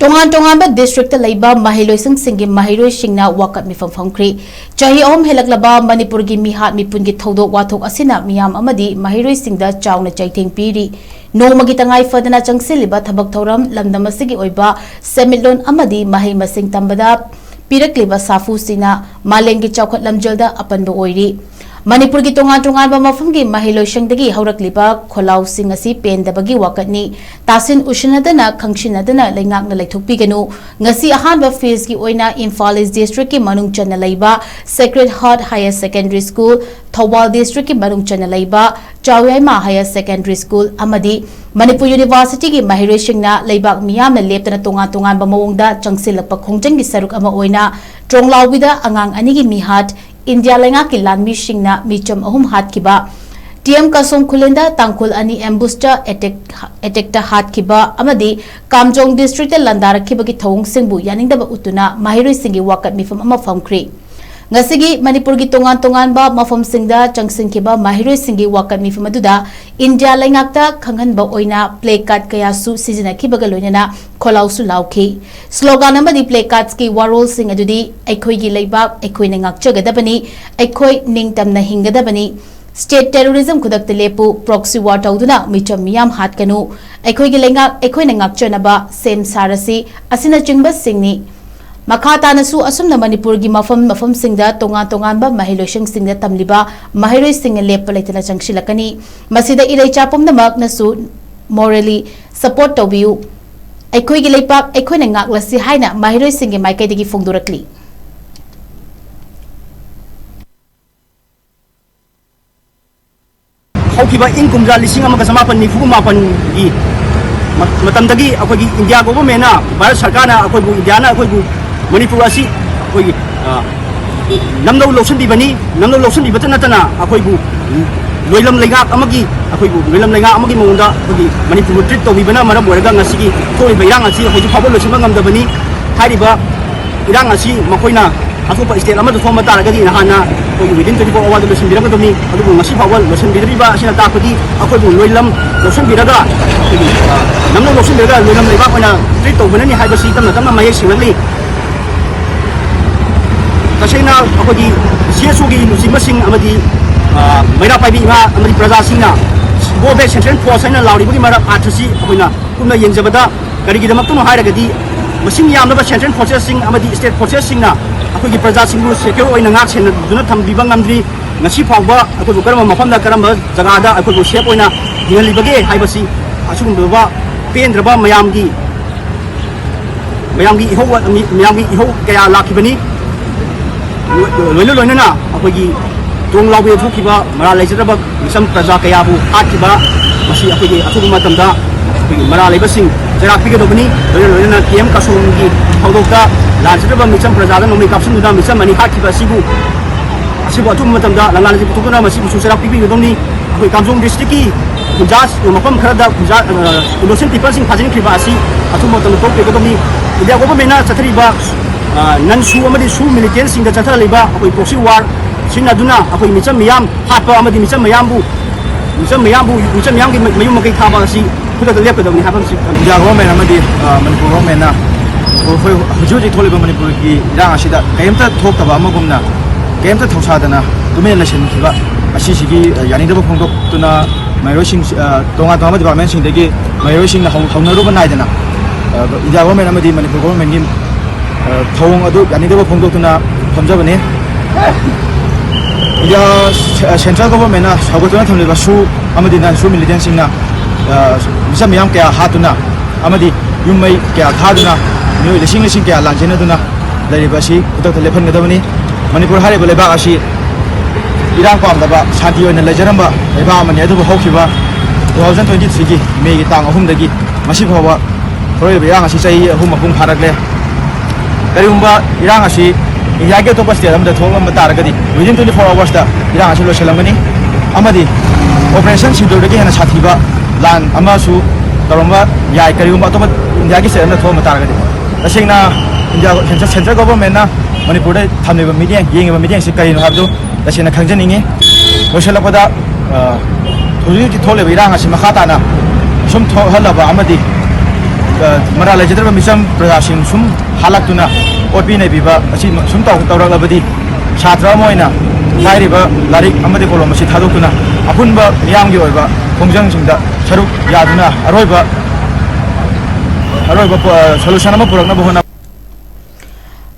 Tongan tongan district laiba mahiloising singi mahiroi singna wakat mi famkhri chahi om helaklaba Manipur gi mihat mipun gi thodok wathok asina miyam amadi mahiroi singda chauna chaitheng piri nomagi tangai fadana changsiliba thabak thoram lamdam asigi oiba semilon amadi mahai masing tambada pirakliba safu sina malengi chawkhat lamjalda apanba oiri Manipur gi tongan mafam gi mahiloising dagi haurakliba kholau sing asi pendabagi wakatni tasin ushanadana khangchinadana leingakna leithokpiganu ngasi ahanba phase gi oina Imphal East district ki manung chana leiba Sacred Heart Higher Secondary School Thawal district ki manung chana leiba Chawiaima Higher Secondary School amadi Manipur University ki mahiloising na leibak miyamna leptana tongan ba mawongda changsilakpa khongjang gi saruk ama oina tronglawida angang anigi mihat India lenga ki lanmi singna micham ahum hat kiba TM Kasong Khulenda Tangkul ani ambuster attack ta hat kiba amadi Kamjong district landar kiba ki thong singbu yaninda ba utuna mahiroi singi wakat mifam ama famkri ngasigi Manipur gi tongan ba mafam singda changsin kiba mahiroi singi wakat mifam aduda India lenga ta khangan ba oina play card kaya su season kiba ga loinana kholau su lauki slogan amadi play cards ki warol sing adudi aikhoi gi leibak aikhoi na ngakchagadabani aikhoi ningtamna hingadabani State terrorism kudak telepu proxy war tauduna micham miyam hat kanu aikhoi gi lenga aikhoi na ngakchanaba sem sarasi asina chingba singni Makata nasu asumna Manipur gi mafam singda tongan ba mahiloising singda tamliba mahiroi sing lepa leitana changshilakani masida ilai chapom namak nasu morally support tobiu aikhoi gi leipak aikhoi na ngaklasi haina mahiroi sing maikai digi fongdurakli Haukiba inkumja lising amaga samapan ni fugu mapan gi matamdagi akoi gi India government na Bharat Sarkar na akoi bu India na akoi bu Manipur asi akoi namdo lotion di bani namdo lotion di batana tana akoi bu loilam leingak amagi akoi bu loilam leingak amagi mongda akoi Manipur treat to bibana maram waraga ngasigi thoi bairang asi akoi phabo lotion bangam da bani hariba irang asi makoina atopa state amadu thoma taragadi nahana akoi within 24 hours lotion biranga domi adu ngasi phabo lotion bidriba asina takodi akoi bu loilam lotion biraga namdo lotion biraga loilam leingak ona treat to banani haibasi tamna mayai singli Kasena akodi CSOgi musibasing amadi maira paibi nga amadi prajasingna go back central force na lauri bugi mara athasi akoina kumna yengjabada karigi damaktu hairagadi masing yamna ba central processing amadi state processing na akogi prajasingbu secure oina ngak sen duna thambiba ngamdri ngasi phawba akoi karama mafamda karamba jagada akoi shape oina hingalibage haibasi asugumba pendraba mayamgi iho kaya lakibani loina na akogi tong lawe thukiba mara leijaba misam praja kayabu hatkiba masi akogi athubu matamda akogi mara leibasing jara pigedobani loina na TM Kasong gi thawdokta lanjaba misam praja da nomi kapsun da misam mani hatkiba sibu asibu athubu matamda lanalaji putukuna masi susara pigedobni akoi Kamjong district ki Punjas mafam kharada Punjas innocent people sing phajin khiba asi athubu matamda to pigedobni India government na chathriba nan su amadi su militant sing da chathara liba akoi proxy war sinaduna akoi micham miyam hatpa amadi micham miyambu mayum makai thaba si kuda da lep da ni haban si India government amadi Manipur government na khoi hujuji tholiba Manipur ki rang asida kaimta thokta ba amagumna kaimta thausadana tumen na shin kiba asisigi yani da phongdok tuna mairosing tonga department sing degi mairosing na haunaruba naidana India government amadi Manipur government gi thong adu yani deba phongdokna phamjabane India central government na sagotona thamleba su amadi nan su militant singna misam yam kya hatuna amadi yumai kya thaduna noi lising kya lanjena duna lariba si utak lepan gadabani Manipur hariba leba asi irang pamdaba shanti oina lejaramba leba amani adu hokhiba 2023 gi May gi tang ahum dagi masi bhawa khoi irang asi chai ahum apung pharakle Karumba irang asi India to pas tiada thong am taragadi within 24 hours da irang asi lo selamani amadi operation sidor dagi hana sathiba lan amasu karumba yai karumba to India gi selamna thong taragadi tasingna India central government na Manipur da thamneba meeting yengiba meeting si kaino habdo tasina khangjaningi loselapeda huji thole irang asi makhata na sum halaba amadi मरा लेजद्रब Mitcham प्रजासिंग सुम हालक्तुना OP नेबिबा असि सुम तौरक्लबदि छात्र Moina लाइरिबा लारिक अमदि kolam असि थादोक्तुना अपुनबा मियामगी ओइबा खोंजंगसिंगदा सरुक यादुना अरोइबा solution अमा पुरक्नबा होना